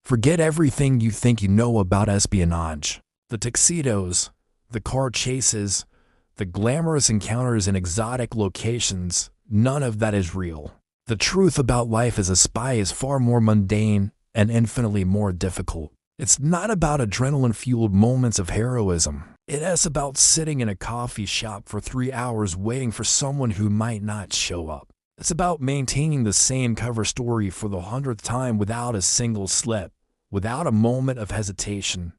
Forget everything you think you know about espionage. The tuxedos, the car chases, the glamorous encounters in exotic locations, none of that is real. The truth about life as a spy is far more mundane and infinitely more difficult. It's not about adrenaline-fueled moments of heroism. It is about sitting in a coffee shop for 3 hours waiting for someone who might not show up. It's about maintaining the same cover story for the 100th time without a single slip, without a moment of hesitation,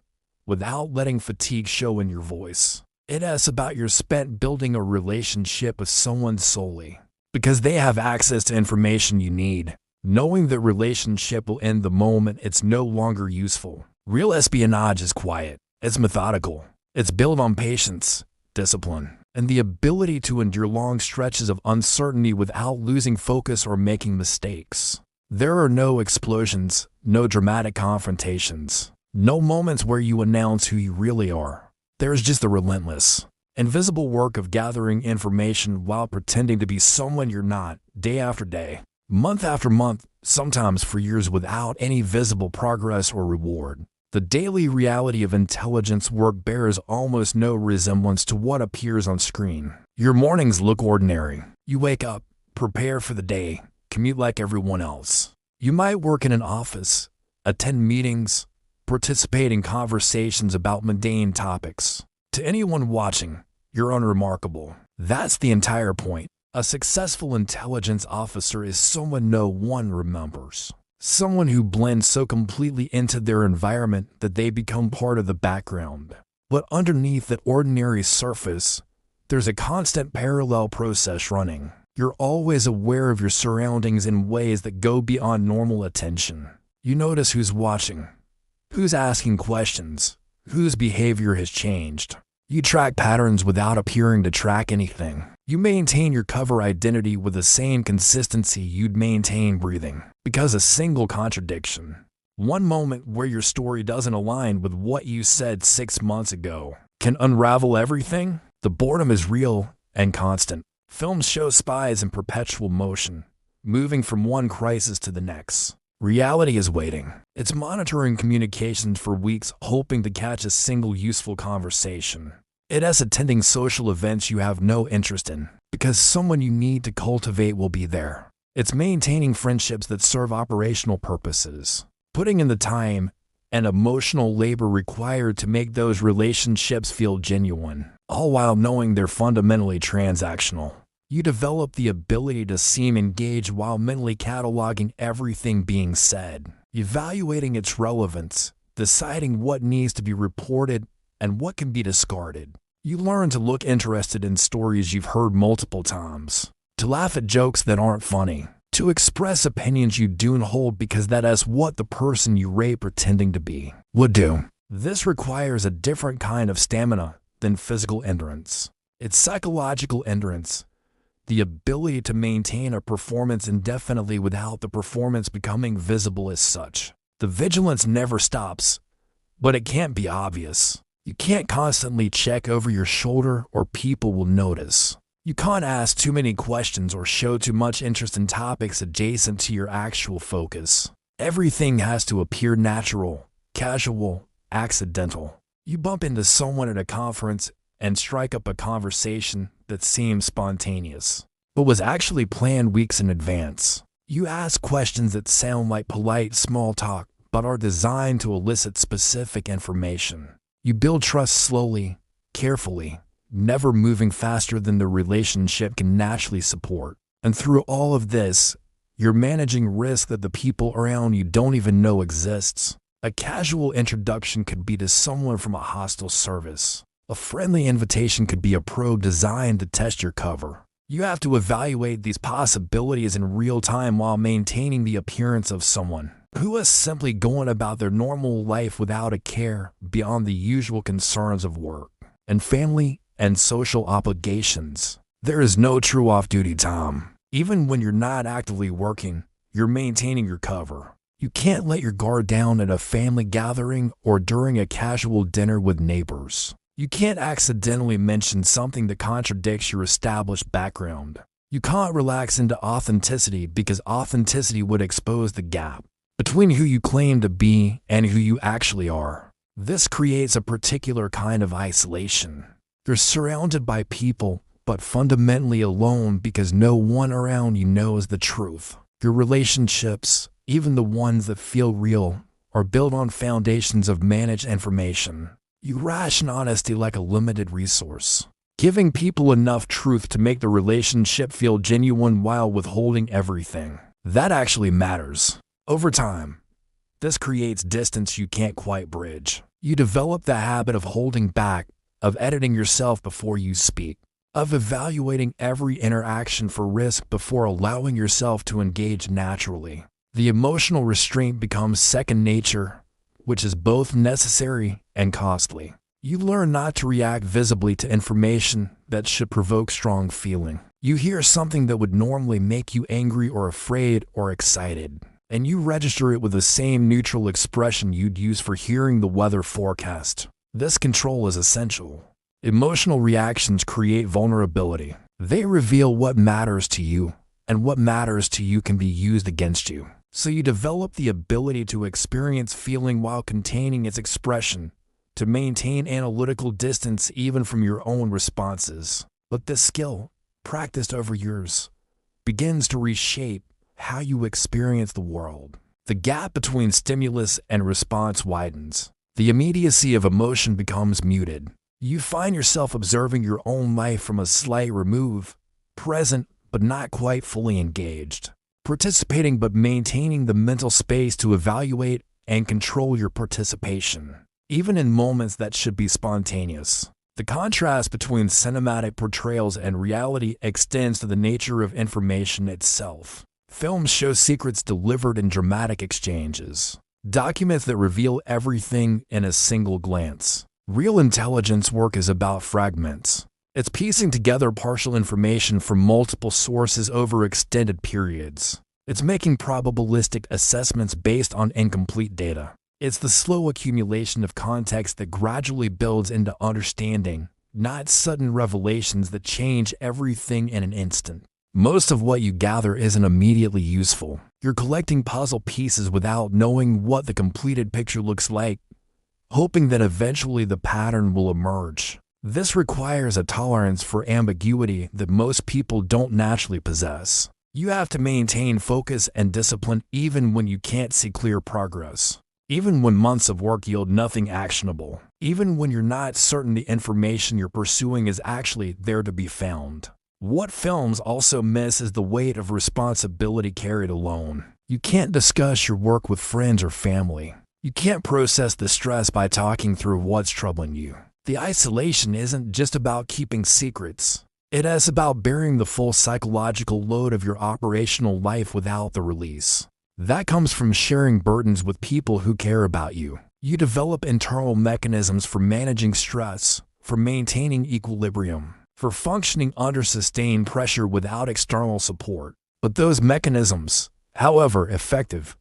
without letting fatigue show in your voice. It is about you're spent building a relationship with someone solely because they have access to information you need, knowing the relationship will end the moment it's no longer useful. Real espionage is quiet. It's methodical. It's built on patience, discipline, and the ability to endure long stretches of uncertainty without losing focus or making mistakes. There are no explosions, no dramatic confrontations, no moments where you announce who you really are. There's just the relentless, invisible work of gathering information while pretending to be someone you're not, day after day, month after month, sometimes for years without any visible progress or reward. The daily reality of intelligence work bears almost no resemblance to what appears on screen. Your mornings look ordinary. You wake up, prepare for the day, commute like everyone else. You might work in an office, attend meetings, participate in conversations about mundane topics. To anyone watching, you're unremarkable. That's the entire point. A successful intelligence officer is someone no one remembers. Someone who blends so completely into their environment that they become part of the background. But underneath that ordinary surface, there's a constant parallel process running. You're always aware of your surroundings in ways that go beyond normal attention. You notice who's watching, who's asking questions, whose behavior has changed. You track patterns without appearing to track anything. You maintain your cover identity with the same consistency you'd maintain breathing. Because a single contradiction, one moment where your story doesn't align with what you said 6 months ago, can unravel everything. The boredom is real and constant. Films show spies in perpetual motion, moving from one crisis to the next. Reality is waiting. It's monitoring communications for weeks, hoping to catch a single useful conversation. It is attending social events you have no interest in, because someone you need to cultivate will be there. It's maintaining friendships that serve operational purposes, putting in the time and emotional labor required to make those relationships feel genuine, all while knowing they're fundamentally transactional. You develop the ability to seem engaged while mentally cataloging everything being said, evaluating its relevance, deciding what needs to be reported and what can be discarded. You learn to look interested in stories you've heard multiple times, to laugh at jokes that aren't funny, to express opinions you don't hold because that is what the person you rate pretending to be would do. This requires a different kind of stamina than physical endurance. It's psychological endurance, the ability to maintain a performance indefinitely without the performance becoming visible as such. The vigilance never stops, but it can't be obvious. You can't constantly check over your shoulder or people will notice. You can't ask too many questions or show too much interest in topics adjacent to your actual focus. Everything has to appear natural, casual, accidental. You bump into someone at a conference and strike up a conversation that seems spontaneous, but was actually planned weeks in advance. You ask questions that sound like polite small talk, but are designed to elicit specific information. You build trust slowly, carefully, never moving faster than the relationship can naturally support. And through all of this, you're managing risk that the people around you don't even know exists. A casual introduction could be to someone from a hostile service. A friendly invitation could be a probe designed to test your cover. You have to evaluate these possibilities in real time while maintaining the appearance of someone who is simply going about their normal life without a care beyond the usual concerns of work and family and social obligations. There is no true off-duty time. Even when you're not actively working, you're maintaining your cover. You can't let your guard down at a family gathering or during a casual dinner with neighbors. You can't accidentally mention something that contradicts your established background. You can't relax into authenticity because authenticity would expose the gap. between who you claim to be and who you actually are. This creates a particular kind of isolation. You're surrounded by people, but fundamentally alone because no one around you knows the truth. Your relationships, even the ones that feel real, are built on foundations of managed information. You ration honesty like a limited resource, giving people enough truth to make the relationship feel genuine while withholding everything that actually matters. Over time, this creates distance you can't quite bridge. You develop the habit of holding back, of editing yourself before you speak, of evaluating every interaction for risk before allowing yourself to engage naturally. The emotional restraint becomes second nature, which is both necessary and costly. You learn not to react visibly to information that should provoke strong feeling. You hear something that would normally make you angry or afraid or excited, and you register it with the same neutral expression you'd use for hearing the weather forecast. This control is essential. Emotional reactions create vulnerability. They reveal what matters to you, and what matters to you can be used against you. So you develop the ability to experience feeling while containing its expression, to maintain analytical distance even from your own responses. But this skill, practiced over years, begins to reshape how you experience the world. The gap between stimulus and response widens. The immediacy of emotion becomes muted. You find yourself observing your own life from a slight remove, present but not quite fully engaged, participating but maintaining the mental space to evaluate and control your participation, even in moments that should be spontaneous. The contrast between cinematic portrayals and reality extends to the nature of information itself. Films show secrets delivered in dramatic exchanges, documents that reveal everything in a single glance. Real intelligence work is about fragments. It's piecing together partial information from multiple sources over extended periods. It's making probabilistic assessments based on incomplete data. It's the slow accumulation of context that gradually builds into understanding, not sudden revelations that change everything in an instant. Most of what you gather isn't immediately useful. You're collecting puzzle pieces without knowing what the completed picture looks like, hoping that eventually the pattern will emerge. This requires a tolerance for ambiguity that most people don't naturally possess. You have to maintain focus and discipline even when you can't see clear progress, even when months of work yield nothing actionable, even when you're not certain the information you're pursuing is actually there to be found. What films also miss is the weight of responsibility carried alone. You can't discuss your work with friends or family. You can't process the stress by talking through what's troubling you. The isolation isn't just about keeping secrets. It is about bearing the full psychological load of your operational life without the release. That comes from sharing burdens with people who care about you. You develop internal mechanisms for managing stress, for maintaining equilibrium, for functioning under sustained pressure without external support. But those mechanisms, however effective,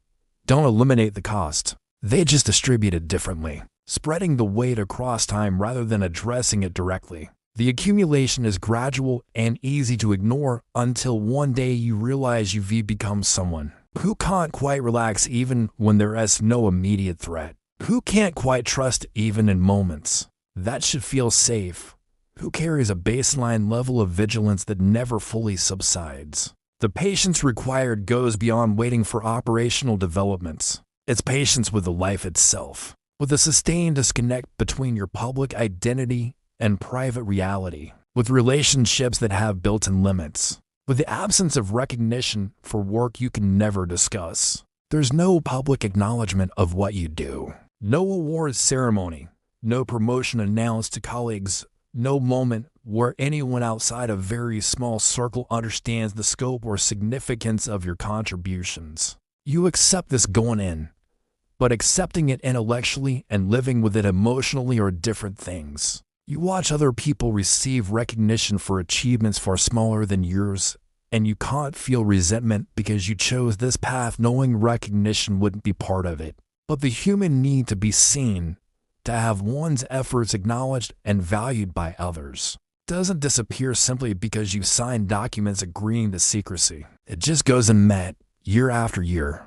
don't eliminate the cost. They just distribute it differently, spreading the weight across time rather than addressing it directly. The accumulation is gradual and easy to ignore until one day you realize you've become someone who can't quite relax even when there is no immediate threat, who can't quite trust even in moments that should feel safe, who carries a baseline level of vigilance that never fully subsides. The patience required goes beyond waiting for operational developments. It's patience with the life itself, with a sustained disconnect between your public identity and private reality, with relationships that have built-in limits, with the absence of recognition for work you can never discuss. There's no public acknowledgement of what you do, no awards ceremony, no promotion announced to colleagues, no moment where anyone outside a very small circle understands the scope or significance of your contributions. You accept this going in, but accepting it intellectually and living with it emotionally are different things. You watch other people receive recognition for achievements far smaller than yours, and you can't feel resentment because you chose this path knowing recognition wouldn't be part of it. But the human need to be seen, to have one's efforts acknowledged and valued by others, doesn't disappear simply because you signed documents agreeing to secrecy. It just goes unmet year after year,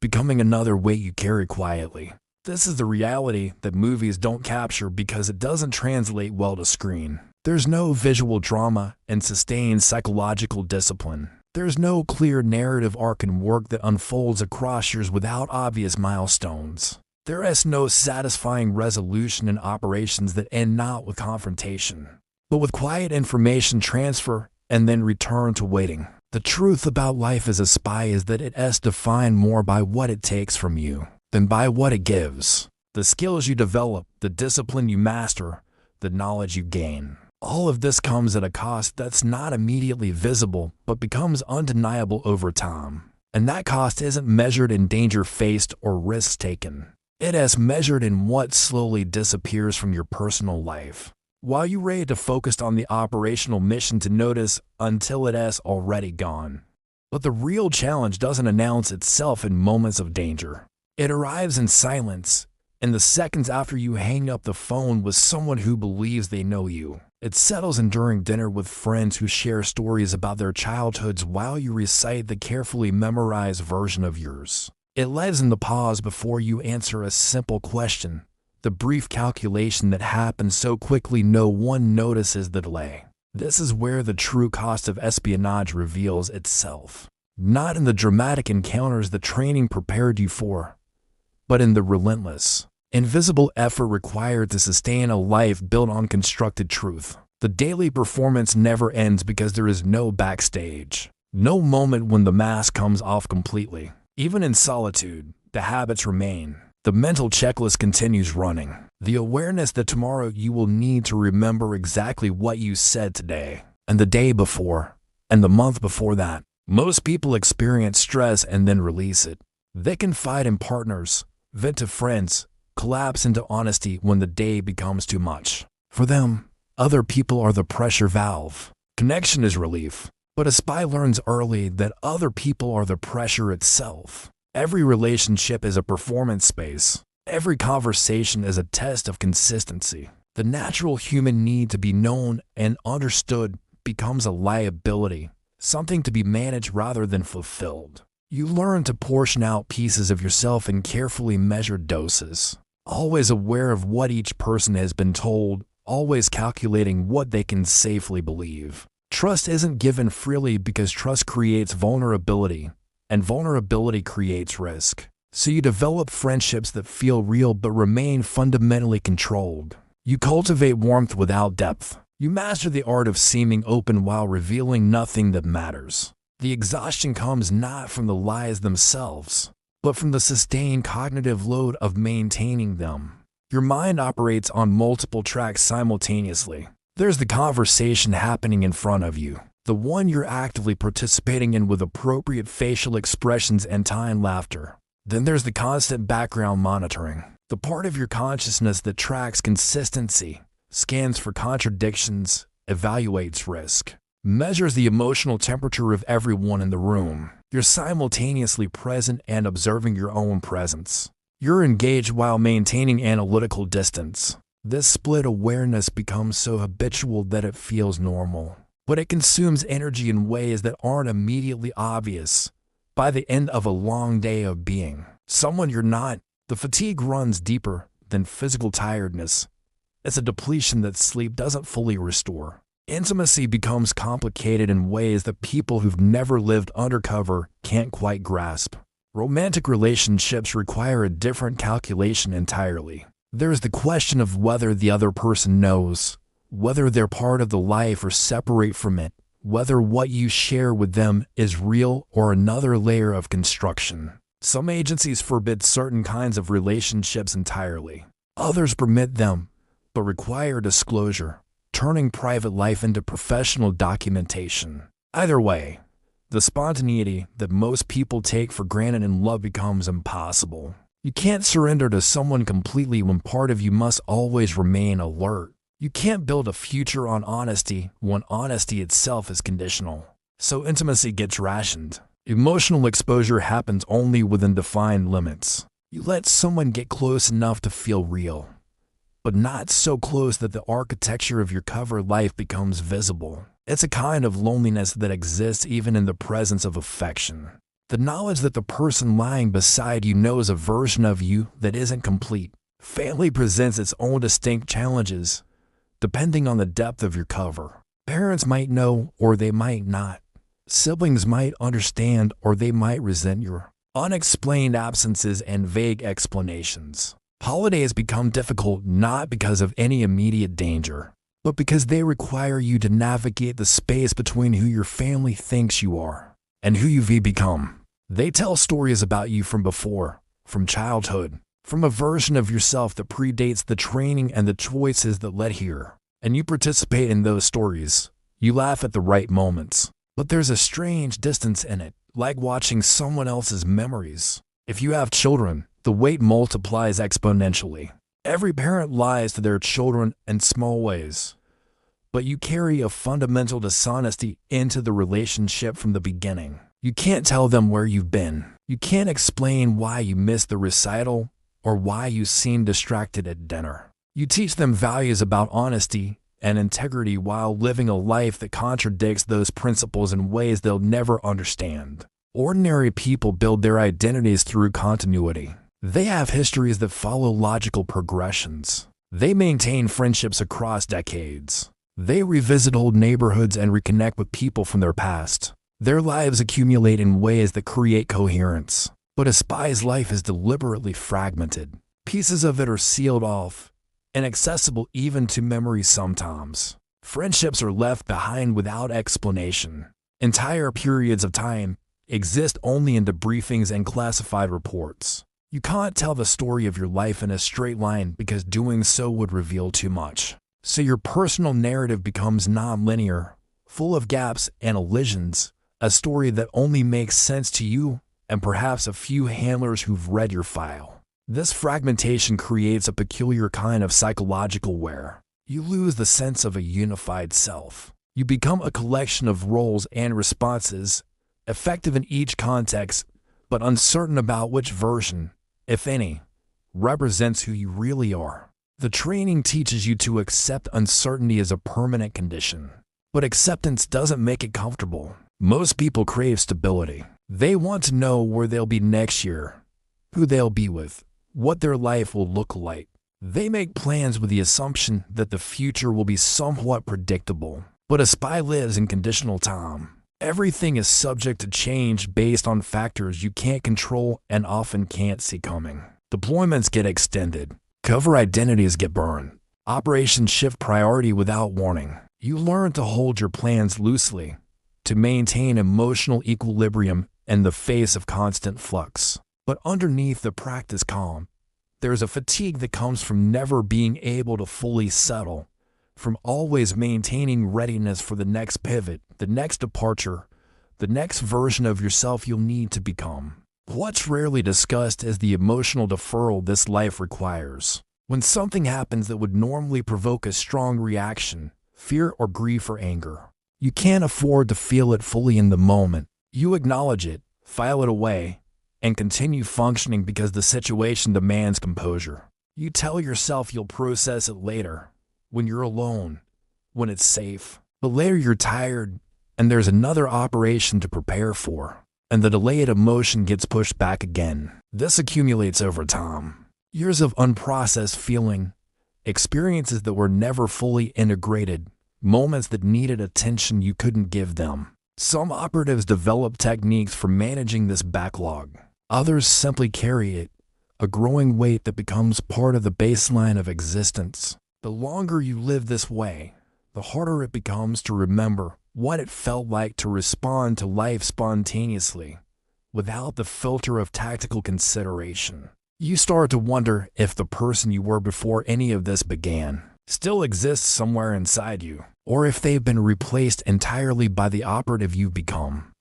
becoming another weight you carry quietly. This is the reality that movies don't capture because it doesn't translate well to screen. There's no visual drama and sustained psychological discipline. There's no clear narrative arc and work that unfolds across years without obvious milestones. There is no satisfying resolution in operations that end not with confrontation, but with quiet information transfer and then return to waiting. The truth about life as a spy is that it is defined more by what it takes from you than by what it gives. The skills you develop, the discipline you master, the knowledge you gain. All of this comes at a cost that's not immediately visible but becomes undeniable over time. And that cost isn't measured in danger faced or risks taken. It is measured in what slowly disappears from your personal life, while you ready to focus on the operational mission to notice until it is already gone. But the real challenge doesn't announce itself in moments of danger. It arrives in silence, in the seconds after you hang up the phone with someone who believes they know you. It settles in during dinner with friends who share stories about their childhoods while you recite the carefully memorized version of yours. It lives in the pause before you answer a simple question, the brief calculation that happens so quickly no one notices the delay. This is where the true cost of espionage reveals itself. Not in the dramatic encounters the training prepared you for, but in the relentless, invisible effort required to sustain a life built on constructed truth. The daily performance never ends because there is no backstage, no moment when the mask comes off completely. Even in solitude, the habits remain. The mental checklist continues running. The awareness that tomorrow you will need to remember exactly what you said today, and the day before, and the month before that. Most people experience stress and then release it. They confide in partners, vent to friends, collapse into honesty when the day becomes too much. For them, other people are the pressure valve. Connection is relief, but a spy learns early that other people are the pressure itself. Every relationship is a performance space. Every conversation is a test of consistency. The natural human need to be known and understood becomes a liability, something to be managed rather than fulfilled. You learn to portion out pieces of yourself in carefully measured doses, always aware of what each person has been told, always calculating what they can safely believe. Trust isn't given freely because trust creates vulnerability, and vulnerability creates risk. So you develop friendships that feel real but remain fundamentally controlled. You cultivate warmth without depth. You master the art of seeming open while revealing nothing that matters. The exhaustion comes not from the lies themselves, but from the sustained cognitive load of maintaining them. Your mind operates on multiple tracks simultaneously. There's the conversation happening in front of you, the one you're actively participating in with appropriate facial expressions and timed laughter. Then there's the constant background monitoring, the part of your consciousness that tracks consistency, scans for contradictions, evaluates risk, measures the emotional temperature of everyone in the room. You're simultaneously present and observing your own presence. You're engaged while maintaining analytical distance. This split awareness becomes so habitual that it feels normal, but it consumes energy in ways that aren't immediately obvious. By the end of a long day of being someone you're not, the fatigue runs deeper than physical tiredness. It's a depletion that sleep doesn't fully restore. Intimacy becomes complicated in ways that people who've never lived undercover can't quite grasp. Romantic relationships require a different calculation entirely. There's the question of whether the other person knows, whether they're part of the life or separate from it, whether what you share with them is real or another layer of construction. Some agencies forbid certain kinds of relationships entirely. Others permit them, but require disclosure, turning private life into professional documentation. Either way, the spontaneity that most people take for granted in love becomes impossible. You can't surrender to someone completely when part of you must always remain alert. You can't build a future on honesty when honesty itself is conditional. So intimacy gets rationed. Emotional exposure happens only within defined limits. You let someone get close enough to feel real, but not so close that the architecture of your cover life becomes visible. It's a kind of loneliness that exists even in the presence of affection. The knowledge that the person lying beside you knows a version of you that isn't complete. Family presents its own distinct challenges, depending on the depth of your cover. Parents might know or they might not. Siblings might understand or they might resent your unexplained absences and vague explanations. Holidays become difficult not because of any immediate danger, but because they require you to navigate the space between who your family thinks you are and who you've become. They tell stories about you from before, from childhood, from a version of yourself that predates the training and the choices that led here. And you participate in those stories. You laugh at the right moments. But there's a strange distance in it, like watching someone else's memories. If you have children, the weight multiplies exponentially. Every parent lies to their children in small ways. But you carry a fundamental dishonesty into the relationship from the beginning. You can't tell them where you've been. You can't explain why you missed the recital or why you seem distracted at dinner. You teach them values about honesty and integrity while living a life that contradicts those principles in ways they'll never understand. Ordinary people build their identities through continuity. They have histories that follow logical progressions. They maintain friendships across decades. They revisit old neighborhoods and reconnect with people from their past. Their lives accumulate in ways that create coherence. But a spy's life is deliberately fragmented. Pieces of it are sealed off, inaccessible even to memory sometimes. Friendships are left behind without explanation. Entire periods of time exist only in debriefings and classified reports. You can't tell the story of your life in a straight line because doing so would reveal too much. So your personal narrative becomes non-linear, full of gaps and elisions, a story that only makes sense to you and perhaps a few handlers who've read your file. This fragmentation creates a peculiar kind of psychological wear. You lose the sense of a unified self. You become a collection of roles and responses, effective in each context, but uncertain about which version, if any, represents who you really are. The training teaches you to accept uncertainty as a permanent condition, but acceptance doesn't make it comfortable. Most people crave stability. They want to know where they'll be next year, who they'll be with, what their life will look like. They make plans with the assumption that the future will be somewhat predictable. But a spy lives in conditional time. Everything is subject to change based on factors you can't control and often can't see coming. Deployments get extended. Cover identities get burned. Operations shift priority without warning. You learn to hold your plans loosely, to maintain emotional equilibrium in the face of constant flux. But underneath the practice calm, there's a fatigue that comes from never being able to fully settle, from always maintaining readiness for the next pivot, the next departure, the next version of yourself you'll need to become. What's rarely discussed is the emotional deferral this life requires. When something happens that would normally provoke a strong reaction, fear or grief or anger, you can't afford to feel it fully in the moment. You acknowledge it, file it away, and continue functioning because the situation demands composure. You tell yourself you'll process it later, when you're alone, when it's safe. But later you're tired, and there's another operation to prepare for, and the delayed emotion gets pushed back again. This accumulates over time. Years of unprocessed feeling, experiences that were never fully integrated, moments that needed attention you couldn't give them. Some operatives develop techniques for managing this backlog. Others simply carry it, a growing weight that becomes part of the baseline of existence. The longer you live this way, the harder it becomes to remember what it felt like to respond to life spontaneously, without the filter of tactical consideration. You start to wonder if the person you were before any of this began still exists somewhere inside you, or if they've been replaced entirely by the operative you've become.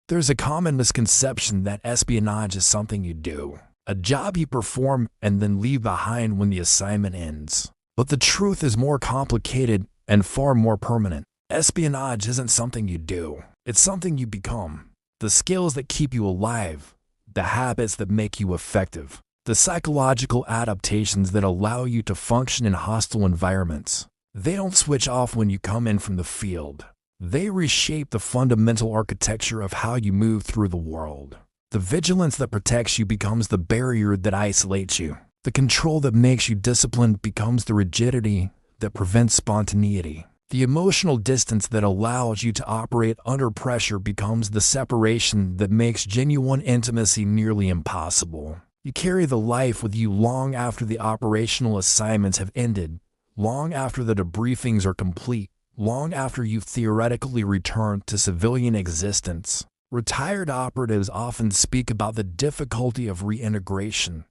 There's a common misconception that espionage is something you do, a job you perform and then leave behind when the assignment ends. But the truth is more complicated and far more permanent. Espionage isn't something you do, it's something you become. The skills that keep you alive, the habits that make you effective, the psychological adaptations that allow you to function in hostile environments. They don't switch off when you come in from the field. They reshape the fundamental architecture of how you move through the world. The vigilance that protects you becomes the barrier that isolates you. The control that makes you disciplined becomes the rigidity that prevents spontaneity. The emotional distance that allows you to operate under pressure becomes the separation that makes genuine intimacy nearly impossible. You carry the life with you long after the operational assignments have ended, long after the debriefings are complete, long after you've theoretically returned to civilian existence. Retired operatives often speak about the difficulty of reintegration,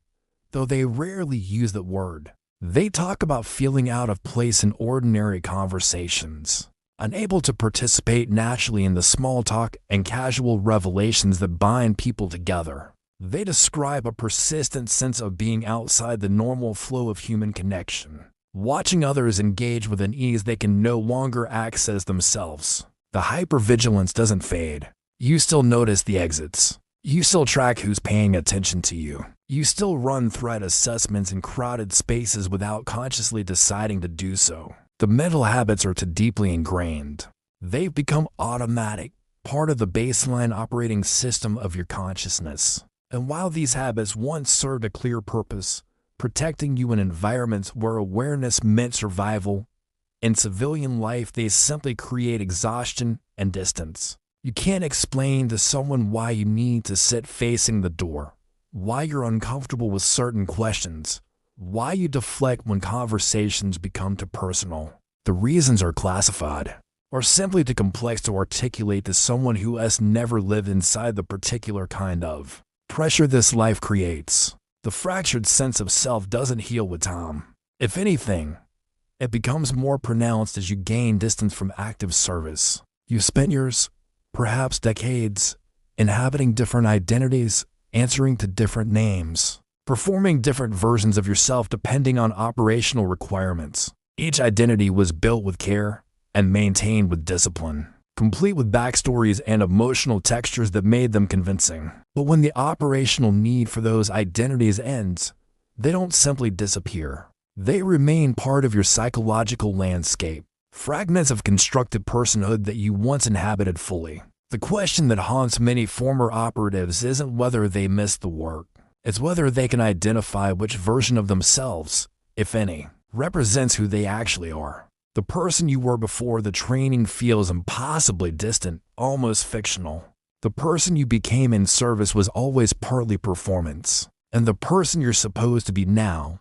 though they rarely use that word. They talk about feeling out of place in ordinary conversations, unable to participate naturally in the small talk and casual revelations that bind people together. They describe a persistent sense of being outside the normal flow of human connection, watching others engage with an ease they can no longer access themselves. The hypervigilance doesn't fade. You still notice the exits. You still track who's paying attention to you. You still run threat assessments in crowded spaces without consciously deciding to do so. The mental habits are too deeply ingrained. They've become automatic, part of the baseline operating system of your consciousness. And while these habits once served a clear purpose, protecting you in environments where awareness meant survival, in civilian life they simply create exhaustion and distance. You can't explain to someone why you need to sit facing the door, why you're uncomfortable with certain questions, why you deflect when conversations become too personal. The reasons are classified, or simply too complex to articulate to someone who has never lived inside the particular kind of pressure this life creates. The fractured sense of self doesn't heal with time. If anything, it becomes more pronounced as you gain distance from active service. You spent years, perhaps decades, inhabiting different identities, answering to different names, performing different versions of yourself depending on operational requirements. Each identity was built with care and maintained with discipline, complete with backstories and emotional textures that made them convincing. But when the operational need for those identities ends, they don't simply disappear. They remain part of your psychological landscape, fragments of constructed personhood that you once inhabited fully. The question that haunts many former operatives isn't whether they missed the work. It's whether they can identify which version of themselves, if any, represents who they actually are. The person you were before the training feels impossibly distant, almost fictional. The person you became in service was always partly performance. And the person you're supposed to be now,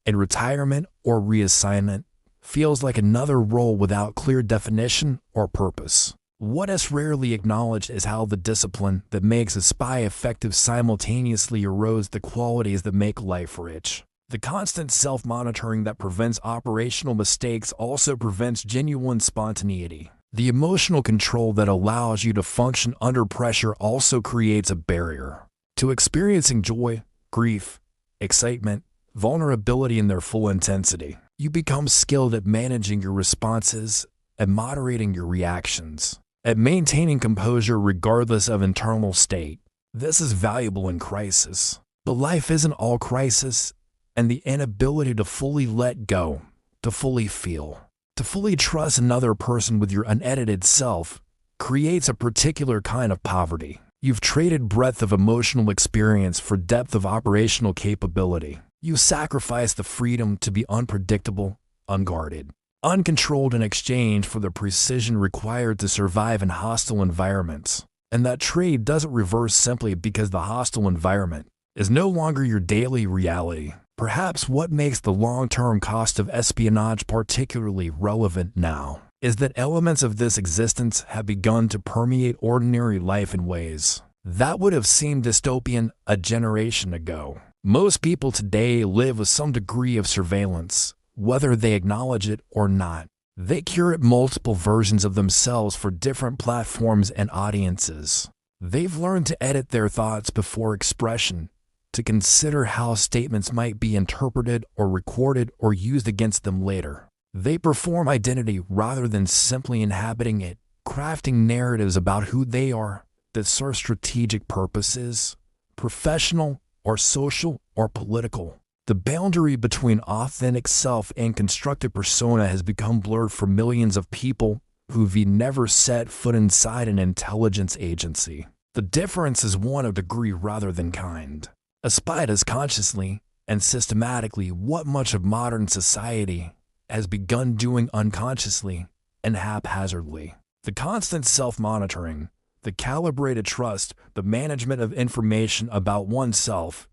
in retirement or reassignment, feels like another role without clear definition or purpose. What is rarely acknowledged is how the discipline that makes a spy effective simultaneously erodes the qualities that make life rich. The constant self-monitoring that prevents operational mistakes also prevents genuine spontaneity. The emotional control that allows you to function under pressure also creates a barrier to experiencing joy, grief, excitement, vulnerability in their full intensity. You become skilled at managing your responses, at moderating your reactions, at maintaining composure regardless of internal state. This is valuable in crisis. But life isn't all crisis, and the inability to fully let go, to fully feel, to fully trust another person with your unedited self creates a particular kind of poverty. You've traded breadth of emotional experience for depth of operational capability. You sacrifice the freedom to be unpredictable, unguarded, uncontrolled in exchange for the precision required to survive in hostile environments. And that trade doesn't reverse simply because the hostile environment is no longer your daily reality. Perhaps what makes the long-term cost of espionage particularly relevant now is that elements of this existence have begun to permeate ordinary life in ways that would have seemed dystopian a generation ago. Most people today live with some degree of surveillance, whether they acknowledge it or not. They curate multiple versions of themselves for different platforms and audiences. They've learned to edit their thoughts before expression, to consider how statements might be interpreted or recorded or used against them later. They perform identity rather than simply inhabiting it, crafting narratives about who they are that serve strategic purposes, professional or social or political. The boundary between authentic self and constructed persona has become blurred for millions of people who've never set foot inside an intelligence agency. The difference is one of degree rather than kind. A spy does consciously and systematically what much of modern society has begun doing unconsciously and haphazardly. The constant self-monitoring, the calibrated trust, the management of information about oneself,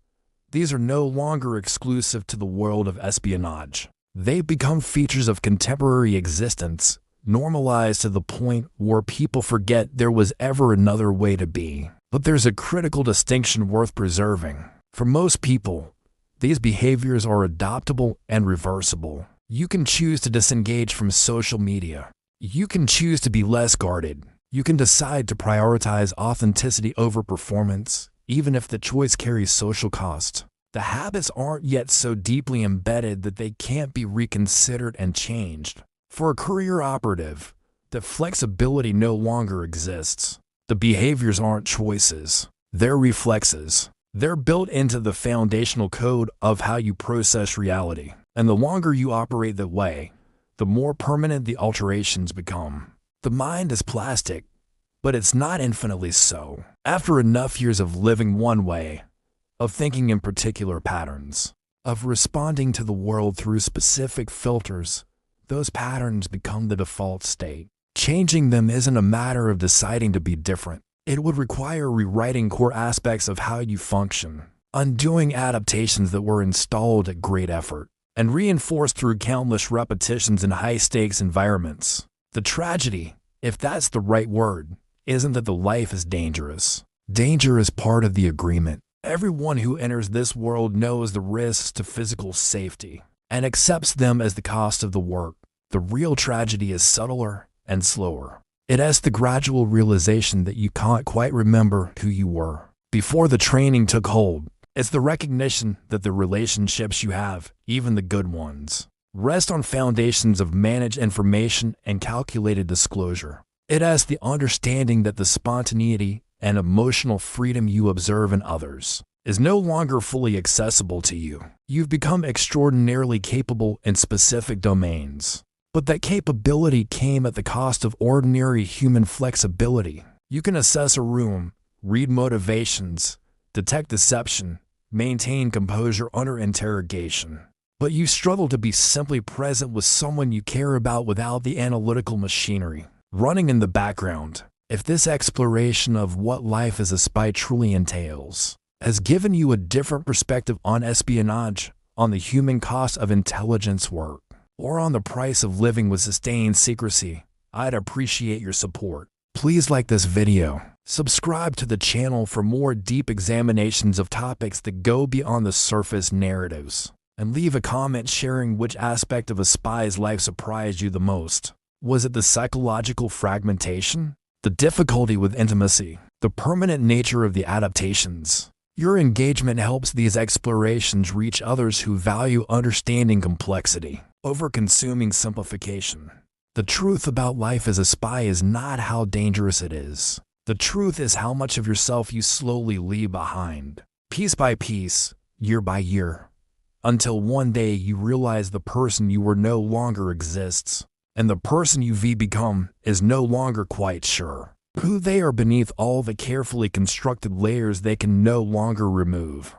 these are no longer exclusive to the world of espionage. They've become features of contemporary existence, normalized to the point where people forget there was ever another way to be. But there's a critical distinction worth preserving. For most people, these behaviors are adoptable and reversible. You can choose to disengage from social media. You can choose to be less guarded. You can decide to prioritize authenticity over performance, even if the choice carries social cost. The habits aren't yet so deeply embedded that they can't be reconsidered and changed. For a career operative, the flexibility no longer exists. The behaviors aren't choices, they're reflexes. They're built into the foundational code of how you process reality. And the longer you operate that way, the more permanent the alterations become. The mind is plastic, but it's not infinitely so. After enough years of living one way, of thinking in particular patterns, of responding to the world through specific filters, those patterns become the default state. Changing them isn't a matter of deciding to be different. It would require rewriting core aspects of how you function, undoing adaptations that were installed at great effort, and reinforced through countless repetitions in high-stakes environments. The tragedy, if that's the right word, isn't that the life is dangerous. Danger is part of the agreement. Everyone who enters this world knows the risks to physical safety and accepts them as the cost of the work. The real tragedy is subtler and slower. It is the gradual realization that you can't quite remember who you were before the training took hold. It's the recognition that the relationships you have, even the good ones, rest on foundations of managed information and calculated disclosure. It is the understanding that the spontaneity and emotional freedom you observe in others is no longer fully accessible to you. You've become extraordinarily capable in specific domains, but that capability came at the cost of ordinary human flexibility. You can assess a room, read motivations, detect deception, maintain composure under interrogation, but you struggle to be simply present with someone you care about without the analytical machinery running in the background. If this exploration of what life as a spy truly entails has given you a different perspective on espionage, on the human cost of intelligence work, or on the price of living with sustained secrecy, I'd appreciate your support. Please like this video, subscribe to the channel for more deep examinations of topics that go beyond the surface narratives, and leave a comment sharing which aspect of a spy's life surprised you the most. Was it the psychological fragmentation? The difficulty with intimacy? The permanent nature of the adaptations? Your engagement helps these explorations reach others who value understanding complexity over consuming simplification. The truth about life as a spy is not how dangerous it is. The truth is how much of yourself you slowly leave behind, piece by piece, year by year, until one day you realize the person you were no longer exists, and the person you've become is no longer quite sure who they are beneath all the carefully constructed layers they can no longer remove.